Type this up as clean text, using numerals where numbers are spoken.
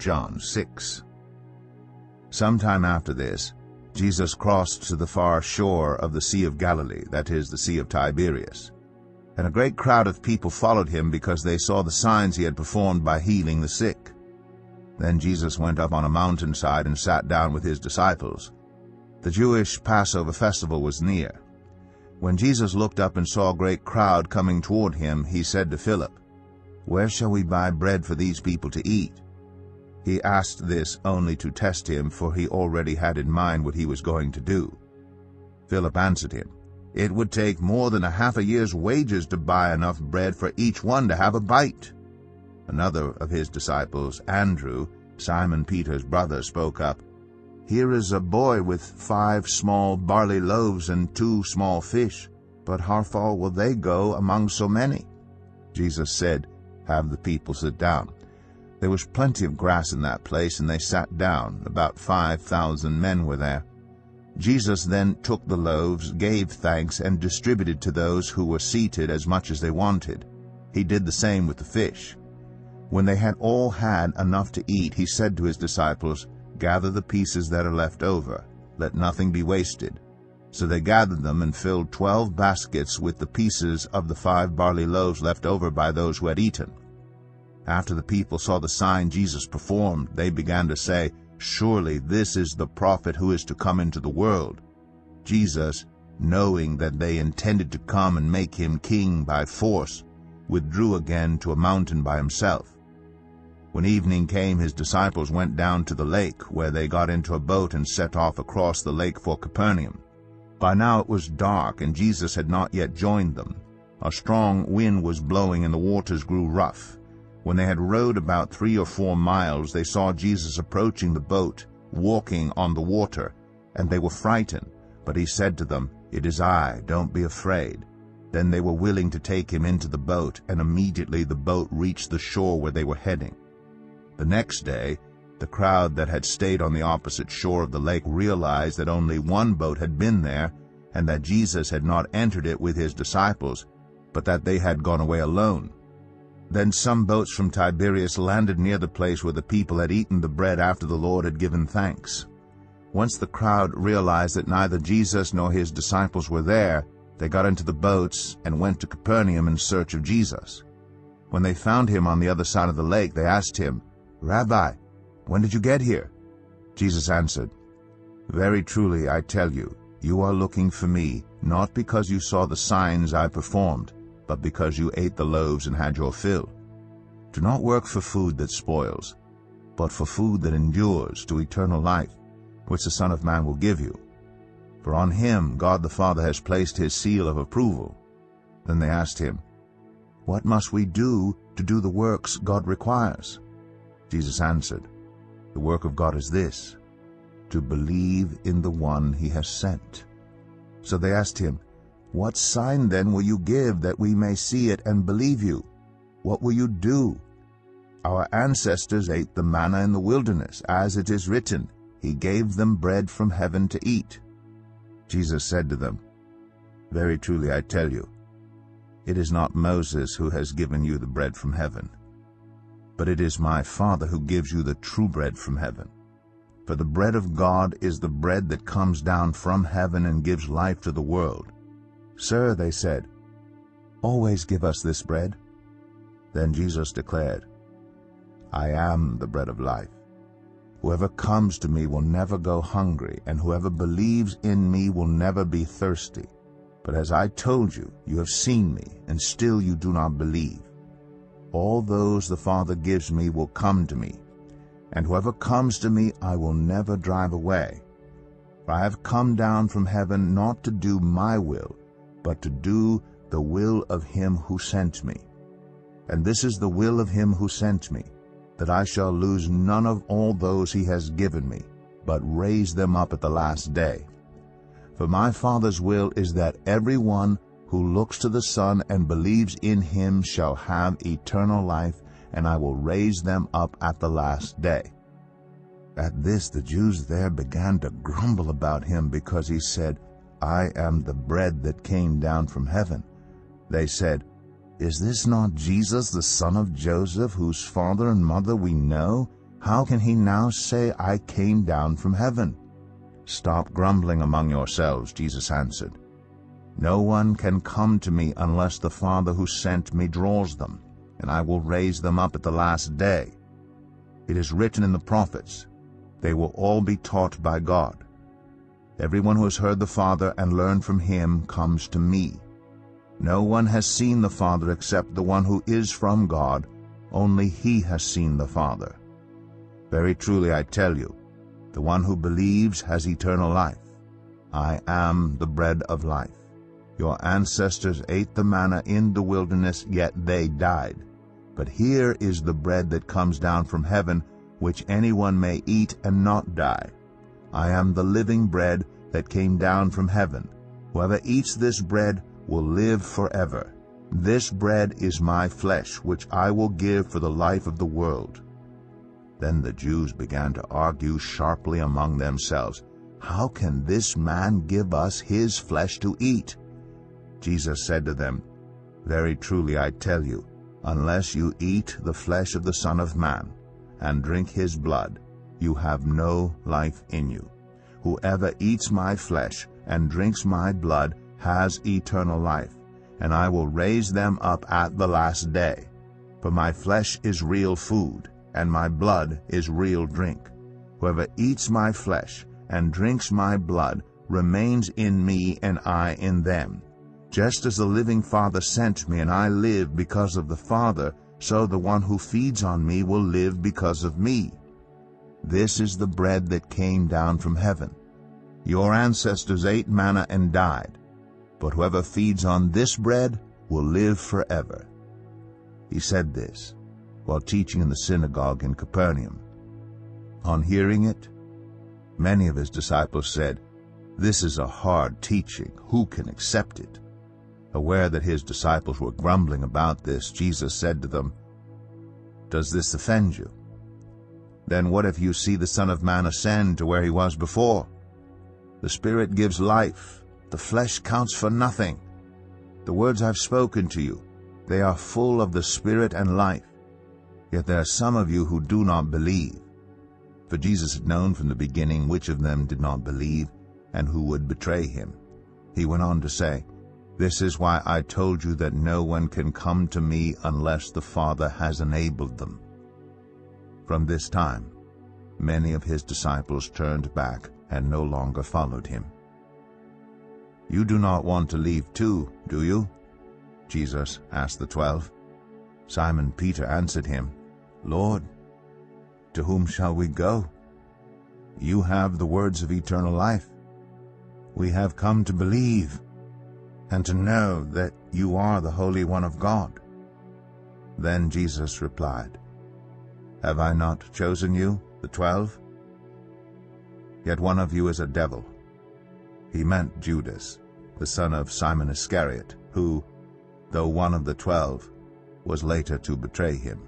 John 6. Sometime after this, Jesus crossed to the far shore of the Sea of Galilee, that is, the Sea of Tiberias. And a great crowd of people followed him because they saw the signs he had performed by healing the sick. Then Jesus went up on a mountainside and sat down with his disciples. The Jewish Passover Festival was near. When Jesus looked up and saw a great crowd coming toward him, he said to Philip, "Where shall we buy bread for these people to eat?" He asked this only to test him, for he already had in mind what he was going to do. Philip answered him, "It would take more than half a year's wages to buy enough bread for each one to have a bite." Another of his disciples, Andrew, Simon Peter's brother, spoke up, "Here is a boy with 5 small barley loaves and 2 small fish, but how far will they go among so many?" Jesus said, "Have the people sit down." There was plenty of grass in that place, and they sat down. About 5,000 men were there. Jesus then took the loaves, gave thanks, and distributed to those who were seated as much as they wanted. He did the same with the fish. When they had all had enough to eat, he said to his disciples, "Gather the pieces that are left over. Let nothing be wasted." So they gathered them and filled 12 baskets with the pieces of the 5 barley loaves left over by those who had eaten. After the people saw the sign Jesus performed, they began to say, "Surely this is the prophet who is to come into the world." Jesus, knowing that they intended to come and make him king by force, withdrew again to a mountain by himself. When evening came, his disciples went down to the lake, where they got into a boat and set off across the lake for Capernaum. By now it was dark, and Jesus had not yet joined them. A strong wind was blowing, and the waters grew rough. When they had rowed about 3 or 4 miles, they saw Jesus approaching the boat, walking on the water, and they were frightened. But he said to them, "It is I, don't be afraid." Then they were willing to take him into the boat, and immediately the boat reached the shore where they were heading. The next day, the crowd that had stayed on the opposite shore of the lake realized that only one boat had been there, and that Jesus had not entered it with his disciples, but that they had gone away alone. Then some boats from Tiberias landed near the place where the people had eaten the bread after the Lord had given thanks. Once the crowd realized that neither Jesus nor his disciples were there, they got into the boats and went to Capernaum in search of Jesus. When they found him on the other side of the lake, they asked him, "Rabbi, when did you get here?" Jesus answered, "Very truly I tell you, you are looking for me, not because you saw the signs I performed, but because you ate the loaves and had your fill. Do not work for food that spoils, but for food that endures to eternal life, which the Son of Man will give you. For on him God the Father has placed his seal of approval." Then they asked him, "What must we do to do the works God requires?" Jesus answered, "The work of God is this, to believe in the one he has sent." So they asked him, "What sign then will you give that we may see it and believe you? What will you do? Our ancestors ate the manna in the wilderness, as it is written, He gave them bread from heaven to eat." Jesus said to them, "Very truly I tell you, it is not Moses who has given you the bread from heaven, but it is my Father who gives you the true bread from heaven. For the bread of God is the bread that comes down from heaven and gives life to the world." "Sir," they said, "always give us this bread." Then Jesus declared, "I am the bread of life. Whoever comes to me will never go hungry, and whoever believes in me will never be thirsty. But as I told you, you have seen me, and still you do not believe. All those the Father gives me will come to me, and whoever comes to me I will never drive away. For I have come down from heaven not to do my will, but to do the will of him who sent me. And this is the will of him who sent me, that I shall lose none of all those he has given me, but raise them up at the last day. For my Father's will is that everyone who looks to the Son and believes in him shall have eternal life, and I will raise them up at the last day." At this the Jews there began to grumble about him, because he said, "I am the bread that came down from heaven." They said, "Is this not Jesus, the son of Joseph, whose father and mother we know? how can he now say, 'I came down from heaven'?" "Stop grumbling among yourselves," Jesus answered. "No one can come to me unless the Father who sent me draws them, and I will raise them up at the last day. It is written in the prophets, 'They will all be taught by God.' Everyone who has heard the Father and learned from him comes to me. No one has seen the Father except the one who is from God. Only he has seen the Father. Very truly I tell you, the one who believes has eternal life. I am the bread of life. Your ancestors ate the manna in the wilderness, yet they died. But here is the bread that comes down from heaven, which anyone may eat and not die. I am the living bread that came down from heaven. Whoever eats this bread will live forever. This bread is my flesh, which I will give for the life of the world." Then the Jews began to argue sharply among themselves, "How can this man give us his flesh to eat?" Jesus said to them, "Very truly I tell you, unless you eat the flesh of the Son of Man and drink his blood, you have no life in you. Whoever eats my flesh and drinks my blood has eternal life, and I will raise them up at the last day. For my flesh is real food, and my blood is real drink. Whoever eats my flesh and drinks my blood remains in me, and I in them. Just as the living Father sent me, and I live because of the Father, so the one who feeds on me will live because of me. This is the bread that came down from heaven. Your ancestors ate manna and died, but whoever feeds on this bread will live forever." He said this while teaching in the synagogue in Capernaum. On hearing it, many of his disciples said, "This is a hard teaching. Who can accept it?" Aware that his disciples were grumbling about this, Jesus said to them, "Does this offend you? Then what if you see the Son of Man ascend to where he was before? The Spirit gives life. The flesh counts for nothing. The words I've spoken to you, they are full of the Spirit and life. Yet there are some of you who do not believe." For Jesus had known from the beginning which of them did not believe and who would betray him. He went on to say, "This is why I told you that no one can come to me unless the Father has enabled them." From this time, many of his disciples turned back and no longer followed him. "You do not want to leave too, do you?" Jesus asked the 12. Simon Peter answered him, "Lord, to whom shall we go? You have the words of eternal life. We have come to believe and to know that you are the Holy One of God." Then Jesus replied, "Have I not chosen you, the 12? Yet one of you is a devil." He meant Judas, the son of Simon Iscariot, who, though one of the 12, was later to betray him.